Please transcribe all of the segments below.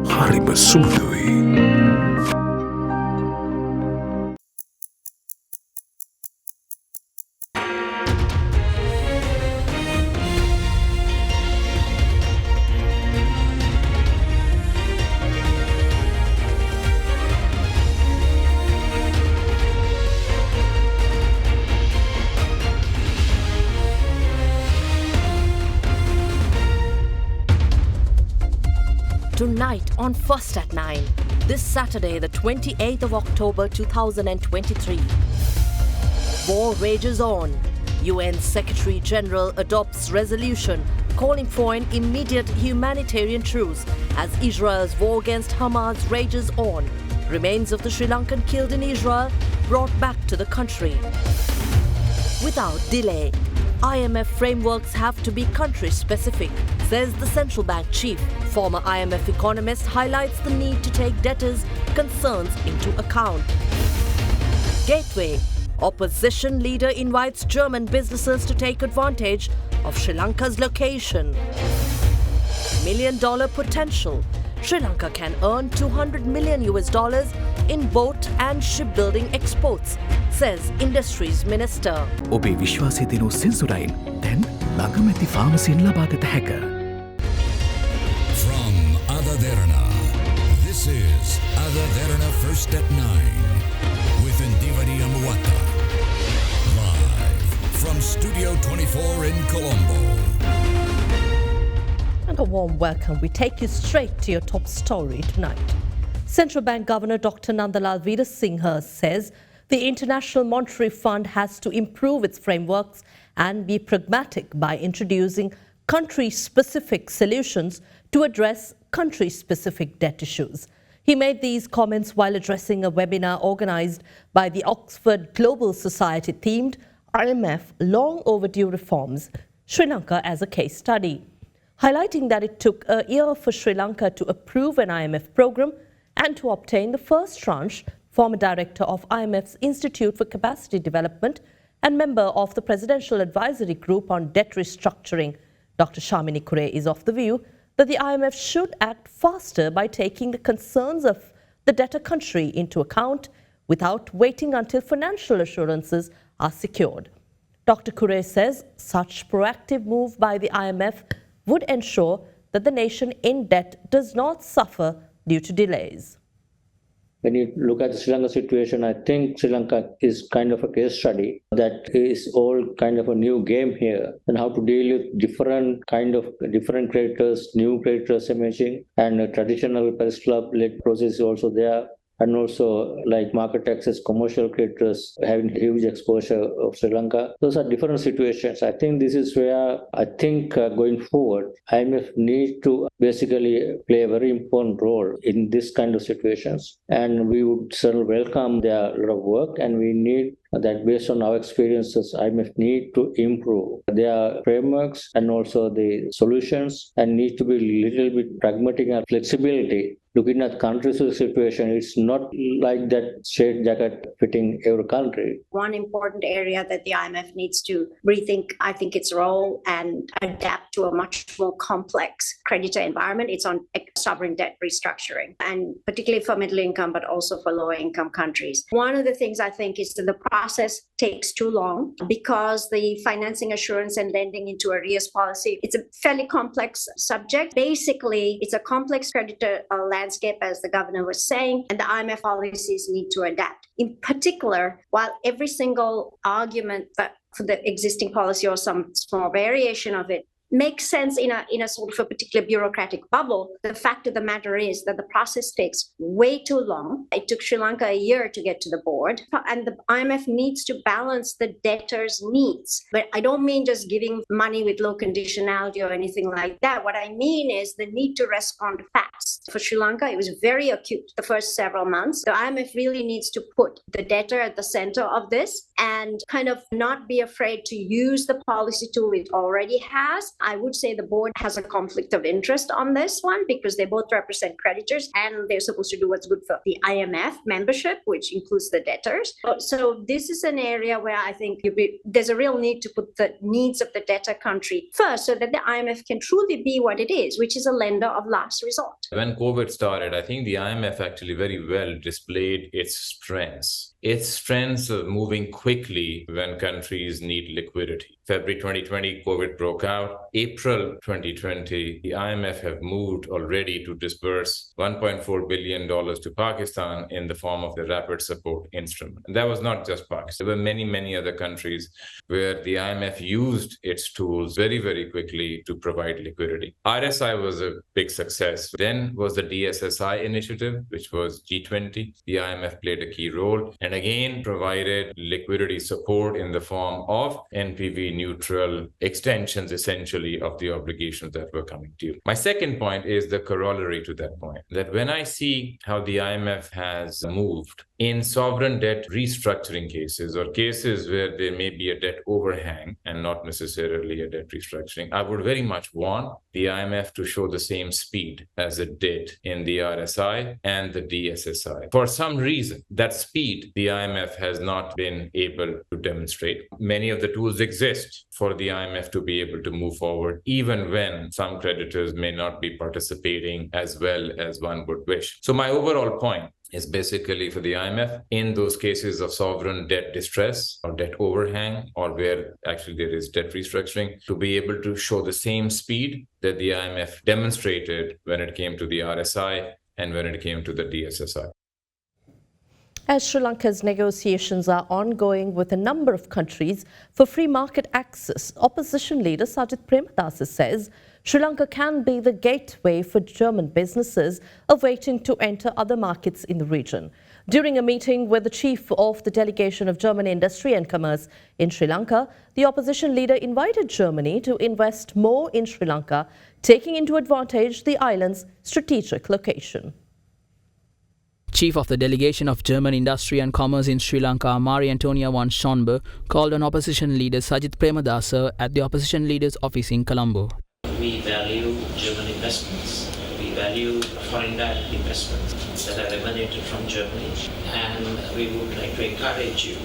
හරිම සුමුදුයි. Tonight on First at 9, this Saturday, the 28th of October 2023. War rages on. UN Secretary General adopts resolution calling for an immediate humanitarian truce as Israel's war against Hamas rages on. Remains of the Sri Lankan killed in Israel brought back to the country. Without delay, IMF frameworks have to be country-specific, says the central bank chief. Former IMF economist highlights the need to take debtors' concerns into account. Gateway. Opposition leader invites German businesses to take advantage of Sri Lanka's location. $1 million potential. Sri Lanka can earn $200 million in boat and shipbuilding exports, says Industries Minister. ඔබේ විශ්වාසය දෙනු සෙන්සුරයින් දැන් ළඟමැති ෆාමසියෙන් ලබාගත හැක. From AdaDerana, this is AdaDerana First at 9 with Indivadi Amuata. Live from Studio 24 in Colombo. And a warm welcome. We take you straight to your top story tonight. Central Bank Governor Dr. Nandalal Veerasinghe says the International Monetary Fund has to improve its frameworks and be pragmatic by introducing country-specific solutions to address country-specific debt issues. He made these comments while addressing a webinar organized by the Oxford Global Society themed IMF Long Overdue Reforms, Sri Lanka as a Case Study, highlighting that it took a year for Sri Lanka to approve an IMF program and to obtain the first tranche. Former director of IMF's Institute for Capacity Development and member of the Presidential Advisory Group on Debt Restructuring, Dr. Shamini Kure, is of the view that the IMF should act faster by taking the concerns of the debtor country into account without waiting until financial assurances are secured. Dr. Kure says such proactive move by the IMF would ensure that the nation in debt does not suffer due to delays. When you look at the Sri Lanka situation, I think Sri Lanka is kind of a case study that is all kind of a new game here, and how to deal with different creditors, new creditors emerging, and a traditional press club-led process is also there. And also like market access, commercial creditors having huge exposure of Sri Lanka. Those are different situations. I think this is where going forward, IMF needs to basically play a very important role in this kind of situations. And we would certainly welcome their work, and we need that based on our experiences, IMF need to improve their frameworks and also the solutions, and need to be a little bit pragmatic and flexibility. Looking at countries' situation, it's not like that straight jacket fitting every country. One important area that the IMF needs to rethink, I think, its role and adapt to a much more complex creditor environment. It's on sovereign debt restructuring, and particularly for middle income, but also for lower income countries. One of the things I think is that the process takes too long because the financing assurance and lending into arrears policy, it's a fairly complex subject. Basically, it's a complex creditor landscape, as the governor was saying, and the IMF policies need to adapt. In particular, while every single argument that for the existing policy or some small variation of it makes sense in a sort of a particular bureaucratic bubble, the fact of the matter is that the process takes way too long. It took Sri Lanka a year to get to the board, and the IMF needs to balance the debtors' needs. But I don't mean just giving money with low conditionality or anything like that. What I mean is the need to respond fast. For Sri Lanka, it was very acute the first several months. The IMF really needs to put the debtor at the center of this and kind of not be afraid to use the policy tool it already has, I would say the board has a conflict of interest on this one because they both represent creditors and they're supposed to do what's good for the IMF membership, which includes the debtors. So this is an area where I think there's a real need to put the needs of the debtor country first so that the IMF can truly be what it is, which is a lender of last resort. When COVID started, I think the IMF actually very well displayed its strengths. Its strengths of moving quickly when countries need liquidity. February 2020, COVID broke out. April 2020, the IMF have moved already to disburse $1.4 billion to Pakistan in the form of the Rapid Support Instrument. And that was not just Pakistan. There were many, many other countries where the IMF used its tools very, very quickly to provide liquidity. RSI was a big success. Then was the DSSI initiative, which was G20. The IMF played a key role and again provided liquidity support in the form of NPV neutral extensions, essentially, of the obligations that were coming due. My second point is the corollary to that point, that when I see how the IMF has moved in sovereign debt restructuring cases or cases where there may be a debt overhang and not necessarily a debt restructuring, I would very much want the IMF to show the same speed as it did in the RSI and the DSSI. For some reason, that speed the IMF has not been able to demonstrate. Many of the tools exist for the IMF to be able to move forward, even when some creditors may not be participating as well as one would wish. So my overall point is basically for the IMF in those cases of sovereign debt distress or debt overhang, or where actually there is debt restructuring, to be able to show the same speed that the IMF demonstrated when it came to the RSI and when it came to the DSSI. As Sri Lanka's negotiations are ongoing with a number of countries for free market access, opposition leader Sajith Premadasa says Sri Lanka can be the gateway for German businesses awaiting to enter other markets in the region. During a meeting with the chief of the delegation of German industry and commerce in Sri Lanka, the opposition leader invited Germany to invest more in Sri Lanka, taking into advantage the island's strategic location. Chief of the Delegation of German Industry and Commerce in Sri Lanka, Maria Antonia von Schonberg, called on opposition leader Sajith Premadasa at the opposition leader's office in Colombo. We value German investments. We value foreign direct investments that are emanated from Germany, and we would like to encourage you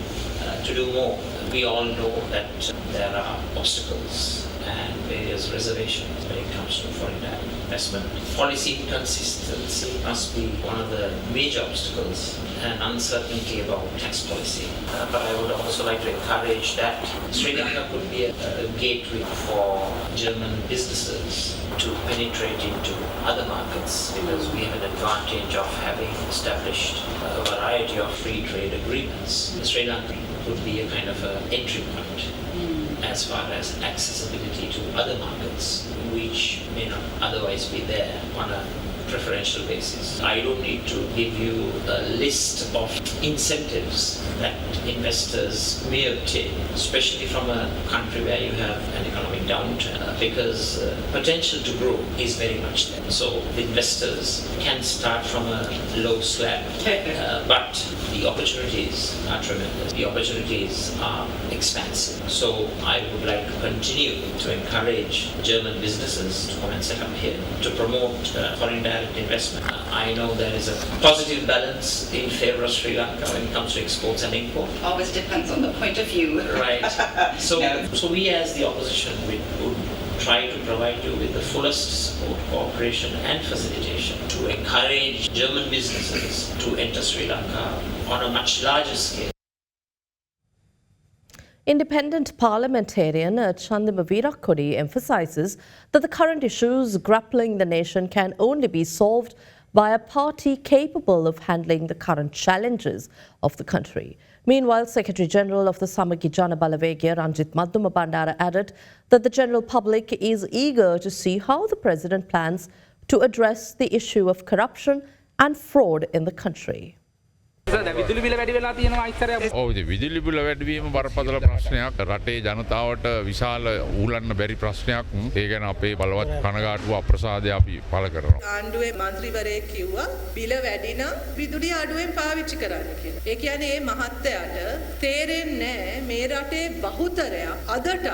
to do more. We all know that there are obstacles and various reservations when it comes to foreign direct investment. Policy consistency must be one of the major obstacles, and uncertainty about tax policy. But I would also like to encourage that Sri Lanka could be a gateway for German businesses to penetrate into other markets, because we have an advantage of having established a variety of free trade agreements. Sri Lanka would be a kind of an entry point as far as accessibility to other markets, which may not otherwise be there on a preferential basis. I don't need to give you a list of incentives that investors may obtain, especially from a country where you have an economic downturn, because potential to grow is very much there. So investors can start from a low slab, but the opportunities are tremendous. The opportunities are expansive. So I would like to continue to encourage German businesses to come and set up here, to promote foreign direct investment. I know there is a positive balance in favor of Sri Lanka when it comes to exports and import. Always depends on the point of view. Right. So we as the opposition would try to provide you with the fullest support, cooperation and facilitation to encourage German businesses to enter Sri Lanka on a much larger scale. Independent parliamentarian Chandima Veerakkodi emphasises that the current issues grappling the nation can only be solved by a party capable of handling the current challenges of the country. Meanwhile, Secretary-General of the Samagi Jana Balawegaya Ranjith Madduma Bandara added that the general public is eager to see how the President plans to address the issue of corruption and fraud in the country. The දැන් විදුලි බිල වැඩි වෙලා තියෙනවා ඉස්සරහ. ඔව් ඉතින් විදුලි බිල වැඩිවීම බරපතල ප්‍රශ්නයක්. රටේ ජනතාවට විශාල ඌලන්න බැරි ප්‍රශ්නයක්. ඒ ගැන අපේ බලවත් කනගාටුව අප්‍රසාදය අපි පළ කරනවා. ආණ්ඩුවේ මන්ත්‍රීවරයෙක් කිව්වා බිල වැඩි නම් විදුලිය අඩුවෙන් පාවිච්චි කරන්න කියලා. ඒ කියන්නේ මේ මහත්තයාට තේරෙන්නේ නැහැ මේ රටේ බහුතරයක් අදටත්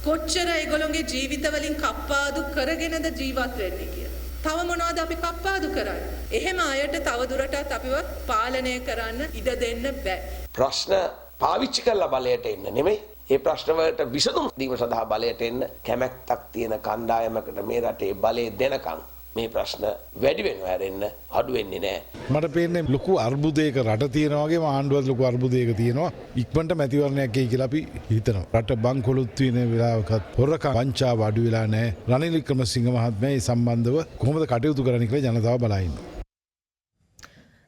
කොච්චර ඒගොල්ලෝගේ ජීවිත වලින් කප්පාදු කරගෙනද ජීවත් වෙන්නේ කියලා. තව මොනවද අපි කප්පාදු කරන්නේ? එහෙම අයට තව දුරටත් අපිව පාලනය කරන්න ඉඩ දෙන්න බෑ. ප්‍රශ්න පාවිච්චි කරලා බලයට එන්න නෙමෙයි. ඒ ප්‍රශ්න වලට විසඳුම් දීම සඳහා බලයට එන්න කැමැත්තක් තියෙන කණ්ඩායමකට මේ රටේ බලය දෙනකම් මේ ප්‍රශ්න වැඩි වෙනවා හැරෙන්න අඩු වෙන්නේ නැහැ. මට පේන්නේ ලොකු අර්බුදයක රට තියෙනවා වගේම ආණ්ඩුවත් ලොකු අර්බුදයක තියෙනවා. ඉක්මනට මැතිවරණයක් එයි කියලා අපි හිතනවා. රට බංකොලොත් වෙන වෙලාවකත් හොරකම් වංචාව අඩු වෙලා නැහැ. රනිල් වික්‍රමසිංහ මහත්මයා මේ සම්බන්ධව කොහොමද කටයුතු කරන්නේ කියලා ජනතාව බලා ඉන්නවා.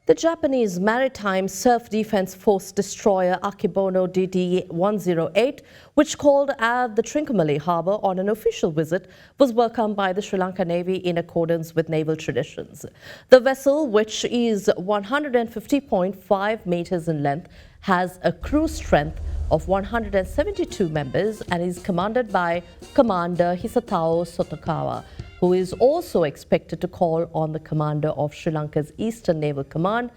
The Japanese Maritime Self-Defense Force destroyer Akebono DD-108, which called at the Trincomalee harbour on an official visit, was welcomed by the Sri Lanka Navy in accordance with naval traditions. The vessel, which is 150.5 metres in length, has a crew strength of 172 members and is commanded by Commander Hisatao Sotokawa, who is also expected to call on the commander of Sri Lanka's Eastern Naval Command,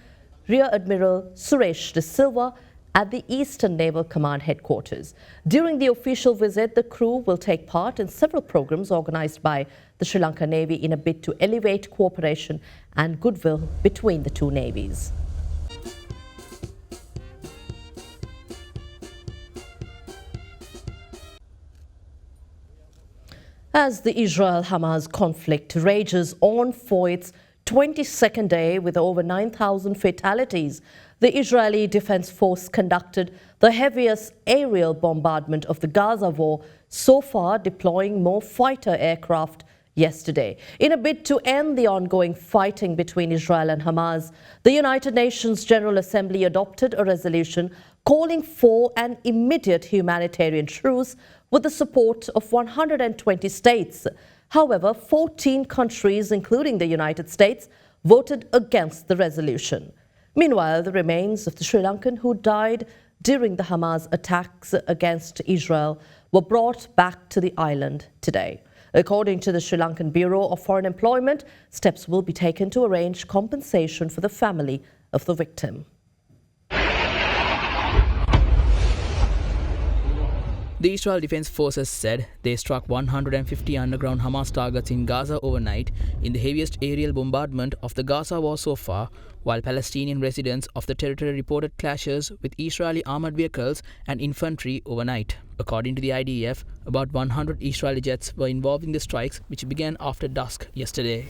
Rear Admiral Suresh De Silva, at the Eastern Naval Command headquarters. During the official visit, the crew will take part in several programs organised by the Sri Lanka Navy in a bid to elevate cooperation and goodwill between the two navies. As the Israel-Hamas conflict rages on for its 22nd day with over 9,000 fatalities, the Israeli Defense Force conducted the heaviest aerial bombardment of the Gaza War so far, deploying more fighter aircraft yesterday. In a bid to end the ongoing fighting between Israel and Hamas, the United Nations General Assembly adopted a resolution calling for an immediate humanitarian truce with the support of 120 states. However, 14 countries, including the United States, voted against the resolution. Meanwhile, the remains of the Sri Lankan who died during the Hamas attacks against Israel were brought back to the island today. According to the Sri Lankan Bureau of Foreign Employment, steps will be taken to arrange compensation for the family of the victim. The Israel Defense Forces said they struck 150 underground Hamas targets in Gaza overnight in the heaviest aerial bombardment of the Gaza War so far, while Palestinian residents of the territory reported clashes with Israeli armored vehicles and infantry overnight. According to the IDF, about 100 Israeli jets were involved in the strikes, which began after dusk yesterday.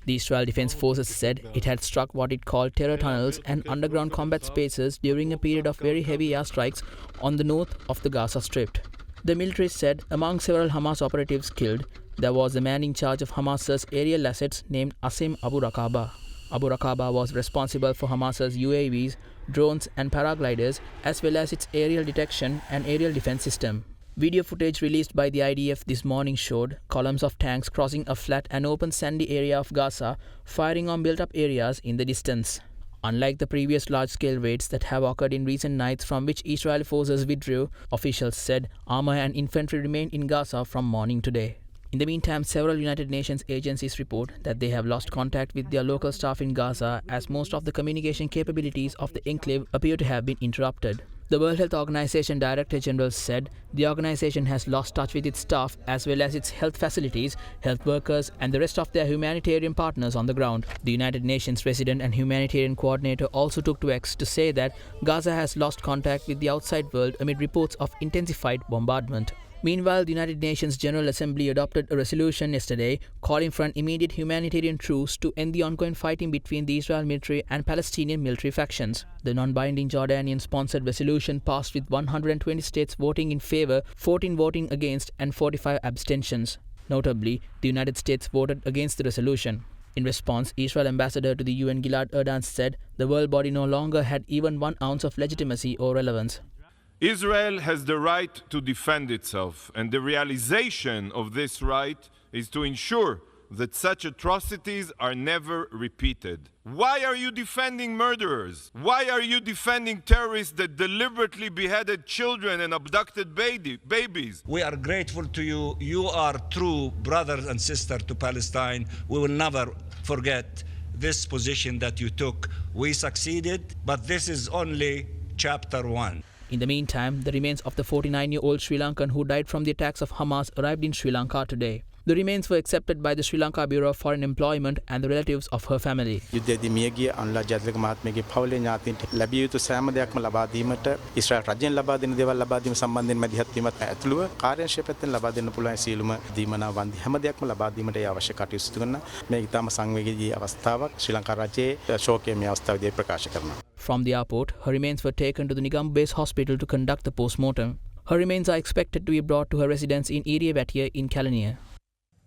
The Israel Defense Forces said it had struck what it called terror tunnels and underground combat spaces during a period of very heavy airstrikes on the north of the Gaza Strip. The military said among several Hamas operatives killed, there was a man in charge of Hamas's aerial assets named Asim Abu Rakaba. Abu Rakaba was responsible for Hamas's UAVs, drones and paragliders, as well as its aerial detection and aerial defense system. Video footage released by the IDF this morning showed columns of tanks crossing a flat and open sandy area of Gaza, firing on built-up areas in the distance. Unlike the previous large-scale raids that have occurred in recent nights from which Israeli forces withdrew, officials said armor and infantry remained in Gaza from morning today. In the meantime, several United Nations agencies report that they have lost contact with their local staff in Gaza as most of the communication capabilities of the enclave appear to have been interrupted. The World Health Organization Director General said the organization has lost touch with its staff as well as its health facilities, health workers and the rest of their humanitarian partners on the ground. The United Nations Resident and Humanitarian Coordinator also took to X to say that Gaza has lost contact with the outside world amid reports of intensified bombardment. Meanwhile, the United Nations General Assembly adopted a resolution yesterday calling for an immediate humanitarian truce to end the ongoing fighting between the Israel military and Palestinian military factions. The non-binding Jordanian-sponsored resolution passed with 120 states voting in favor, 14 voting against and 45 abstentions. Notably, the United States voted against the resolution. In response, Israel ambassador to the UN Gilad Erdan said the world body no longer had even 1 ounce of legitimacy or relevance. Israel has the right to defend itself, and the realization of this right is to ensure that such atrocities are never repeated. Why are you defending murderers? Why are you defending terrorists that deliberately beheaded children and abducted babies? We are grateful to you. You are true brothers and sisters to Palestine. We will never forget this position that you took. We succeeded, but this is only chapter 1. In the meantime, the remains of the 49-year-old Sri Lankan who died from the attacks of Hamas arrived in Sri Lanka today. The remains were accepted by the Sri Lanka Bureau of Foreign Employment and the relatives of her family. යුද්ධයේදී මියගිය අනුලා ජාතික මහත්මියගේ පවුලේ ඥාතීන්ට ලැබිය යුතු සෑම දෙයක්ම ලබා දීමට ඉස්රායල් රජයෙන් ලබා දෙන දේවල් ලබා දීම සම්බන්ධයෙන් මැදිහත් වීමත් ඇතුළුව කාර්යාංශය පැත්තෙන් ලබා දෙන්න පුළුවන් සියලුම දීමනා වන්දි හැම දෙයක්ම ලබා දීමට ඒ අවශ්‍ය කටයුතු සිදු කරන මේ ඉතාම සංවේගී අවස්ථාවක් ශ්‍රී ලංකා රජයේ ශෝකයේ මේ අවස්ථාවේදී ප්‍රකාශ කරනවා. From the airport, her remains were taken to the Negombo Base Hospital to conduct the post-mortem. Her remains are expected to be brought to her residence in Iriavatia in Kalaniya.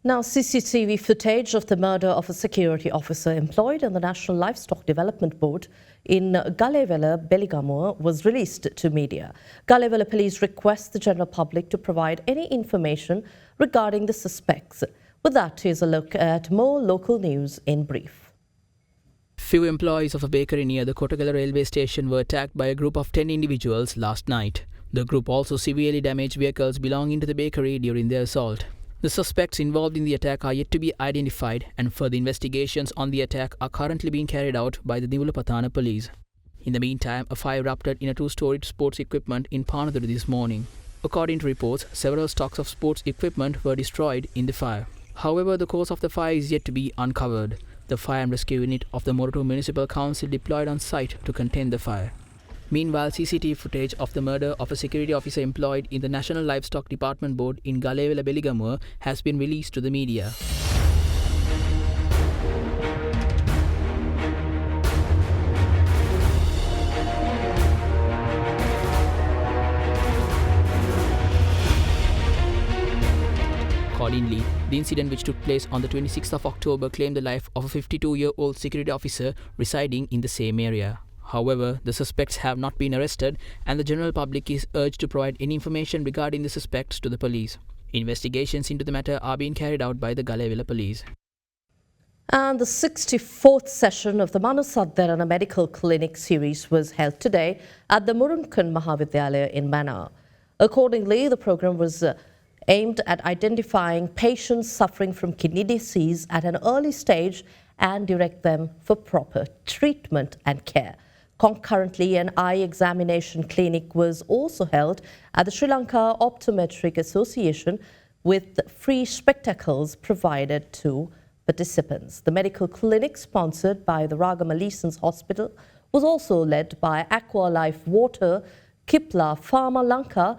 Now, CCTV footage of the murder of a security officer employed in the National Livestock Development Board in Galewala, Beligamur was released to media. Galewala police request the general public to provide any information regarding the suspects. With that, here's a look at more local news in brief. Few employees of a bakery near the Kotagala railway station were attacked by a group of 10 individuals last night. The group also severely damaged vehicles belonging to the bakery during their assault. The suspects involved in the attack are yet to be identified, and further investigations on the attack are currently being carried out by the Nivulapatana police. In the meantime, a fire erupted in a two-storied sports equipment in Panaduru this morning. According to reports, several stocks of sports equipment were destroyed in the fire. However, the cause of the fire is yet to be uncovered. The fire and rescue unit of the Moroto Municipal Council deployed on site to contain the fire. Meanwhile, CCTV footage of the murder of a security officer employed in the National Livestock Department Board in Galewala, Beligamur has been released to the media. Accordingly, the incident which took place on the 26th of October claimed the life of a 52-year-old security officer residing in the same area. However, the suspects have not been arrested, and the general public is urged to provide any information regarding the suspects to the police. Investigations into the matter are being carried out by the Galewala police. And the 64th session of the AdaDerana Medical Clinic series was held today at the Murunkan Mahavidyalaya in Mannar. Accordingly, the program was aimed at identifying patients suffering from kidney disease at an early stage and direct them for proper treatment and care. Concurrently, an eye examination clinic was also held at the Sri Lanka Optometric Association with free spectacles provided to participants. The medical clinic, sponsored by the Ragamalisans Hospital, was also led by Aqua Life Water, Kipla Pharma Lanka,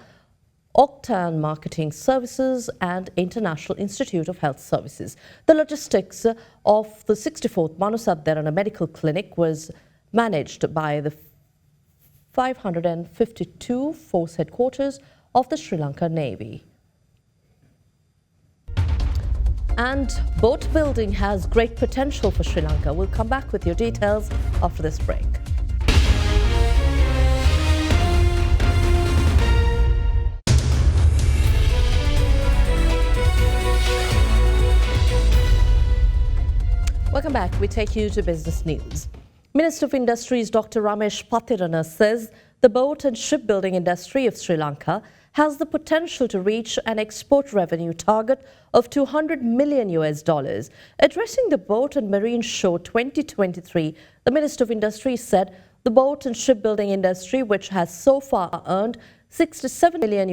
Octan Marketing Services and International Institute of Health Services. The logistics of the 64th AdaDerana Medical Clinic was managed by the 552 Force Headquarters of the Sri Lanka Navy. And boat building has great potential for Sri Lanka. We'll come back with your details after this break. Welcome back. We take you to business news. Minister of Industries Dr. Ramesh Patirana says the boat and shipbuilding industry of Sri Lanka has the potential to reach an export revenue target of $200 million. Addressing the Boat and Marine Show 2023, the Minister of Industry said the boat and shipbuilding industry, which has so far earned $67 million,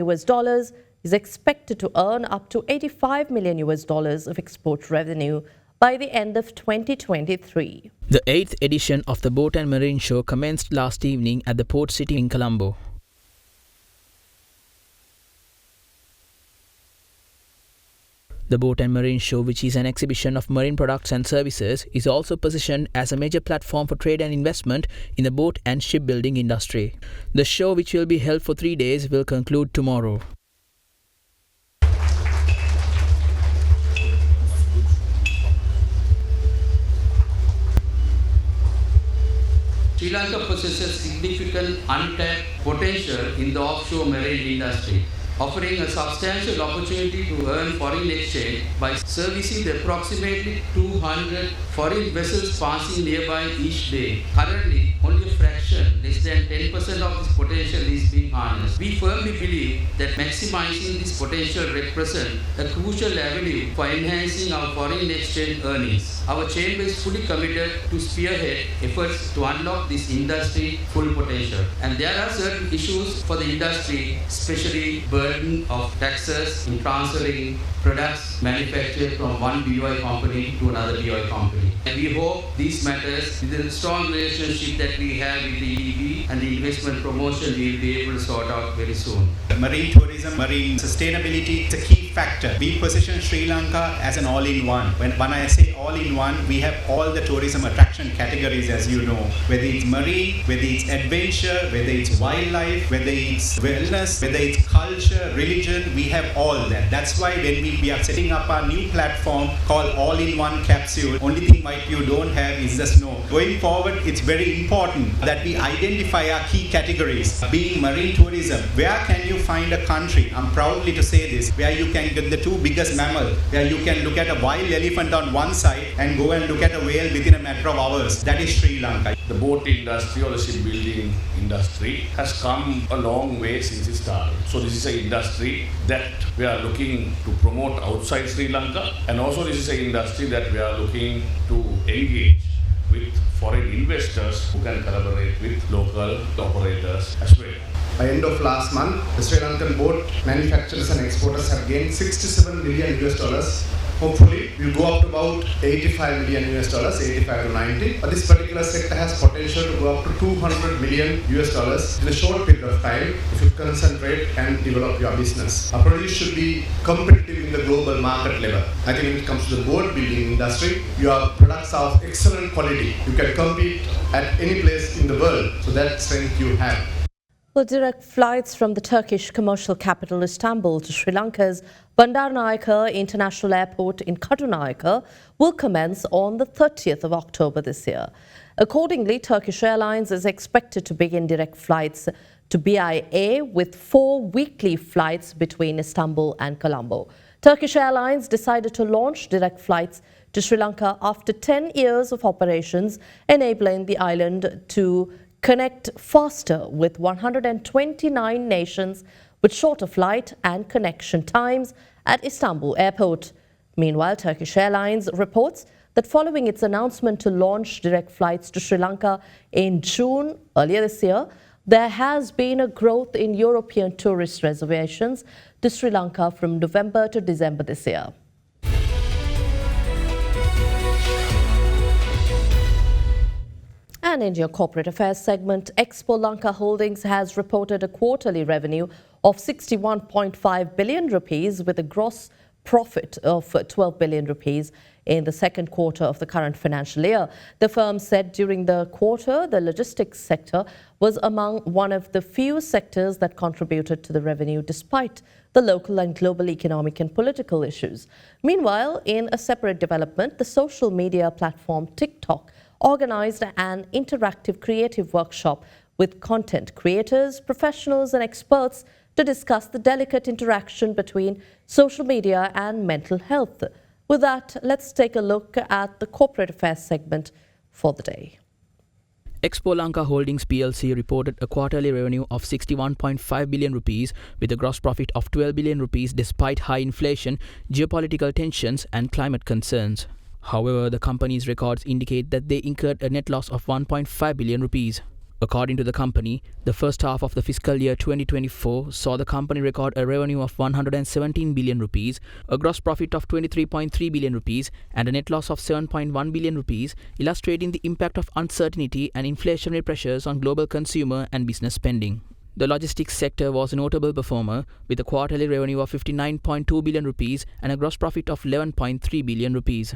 is expected to earn up to $85 million of export revenue by the end of 2023. The 8th edition of the Boat and Marine Show commenced last evening at the port city in Colombo. The Boat and Marine Show, which is an exhibition of marine products and services, is also positioned as a major platform for trade and investment in the boat and shipbuilding industry. The show, which will be held for 3 days, will conclude tomorrow. Sri Lanka possesses significant untapped potential in the offshore marine industry. offering a substantial opportunity to earn foreign exchange by servicing the approximately 200 foreign vessels passing nearby each day. Currently, only a fraction, less than 10% of this potential is being harnessed. We firmly believe that maximizing this potential represents a crucial avenue for enhancing our foreign exchange earnings. Our chamber is fully committed to spearhead efforts to unlock this industry full potential. And there are certain issues for the industry, especially burden of taxes in transferring products manufactured from one BOI company to another BOI company. And we hope these matters, with the strong relationship that we have with the EDB and the investment promotion, we will be able to sort out very soon. Marine tourism, marine sustainability is a key factor. We position Sri Lanka as an all-in-one. When I say all-in-one, we have all the tourism attraction categories, as you know, whether it's marine, whether it's adventure, whether it's wildlife, whether it's wellness, whether it's culture, religion, we have all that. That's why when we are setting up our new platform called All-in-One Capsule, only thing what you don't have is the snow. Going forward, it's very important that we identify our key categories. Being marine tourism, where can you find a country, I'm proudly to say this, where you can get the two biggest mammals, where you can look at a wild elephant on one side and go and look at a whale within a matter of hours. That is Sri Lanka. The boat industry or the shipbuilding industry has come a long way since it started. So this is an industry that we are looking to promote outside Sri Lanka, and also this is an industry that we are looking to engage with foreign investors who can collaborate with local operators as well. By end of last month, the Sri Lankan boat manufacturers and exporters have gained $67 million. Hopefully, we'll go up to about $85 million, 85 to 90. But this particular sector has potential to go up to $200 million in a short period of time if you concentrate and develop your business. Our produce should be competitive in the global market level. I think when it comes to the boat building industry, your products are of excellent quality. You can compete at any place in the world. So that strength you have. Well, direct flights from the Turkish commercial capital Istanbul to Sri Lanka's Bandaranaike International Airport in Kadunayake will commence on the 30th of October this year. Accordingly, Turkish Airlines is expected to begin direct flights to BIA with 4 weekly flights between Istanbul and Colombo. Turkish Airlines decided to launch direct flights to Sri Lanka after 10 years of operations, enabling the island to connect faster with 129 nations with shorter flight and connection times at Istanbul Airport. Meanwhile, Turkish Airlines reports that following its announcement to launch direct flights to Sri Lanka in June earlier this year, there has been a growth in European tourist reservations to Sri Lanka from November to December this year. And in your corporate affairs segment, Expo Lanka Holdings has reported a quarterly revenue of 61.5 billion rupees with a gross profit of 12 billion rupees in the second quarter of the current financial year. The firm said during the quarter, the logistics sector was among one of the few sectors that contributed to the revenue despite the local and global economic and political issues. Meanwhile, in a separate development, the social media platform TikTok organized an interactive creative workshop with content creators, professionals and experts to discuss the delicate interaction between social media and mental health. With that, let's take a look at the corporate affairs segment for the day. Expo Lanka Holdings PLC reported a quarterly revenue of 61.5 billion rupees with a gross profit of 12 billion rupees despite high inflation, geopolitical tensions and climate concerns. However, the company's records indicate that they incurred a net loss of 1.5 billion rupees. According to the company, the first half of the fiscal year 2024 saw the company record a revenue of 117 billion rupees, a gross profit of 23.3 billion rupees, and a net loss of 7.1 billion rupees, illustrating the impact of uncertainty and inflationary pressures on global consumer and business spending. The logistics sector was a notable performer with a quarterly revenue of 59.2 billion rupees and a gross profit of 11.3 billion rupees.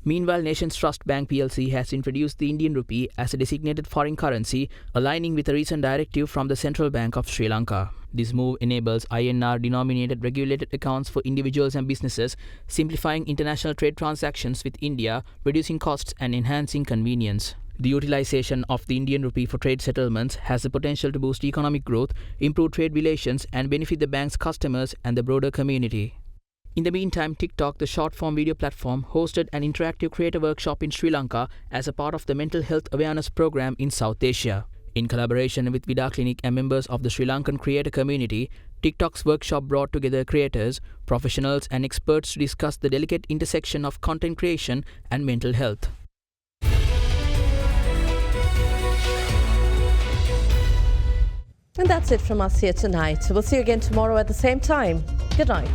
Meanwhile, Nations Trust Bank PLC has introduced the Indian rupee as a designated foreign currency, aligning with a recent directive from the Central Bank of Sri Lanka. This move enables INR-denominated regulated accounts for individuals and businesses, simplifying international trade transactions with India, reducing costs and enhancing convenience. The utilization of the Indian rupee for trade settlements has the potential to boost economic growth, improve trade relations, and benefit the bank's customers and the broader community. In the meantime, TikTok, the short-form video platform, hosted an interactive creator workshop in Sri Lanka as a part of the mental health awareness program in South Asia. In collaboration with Vida Clinic and members of the Sri Lankan creator community, TikTok's workshop brought together creators, professionals, and experts to discuss the delicate intersection of content creation and mental health. And that's it from us here tonight. We'll see you again tomorrow at the same time. Good night.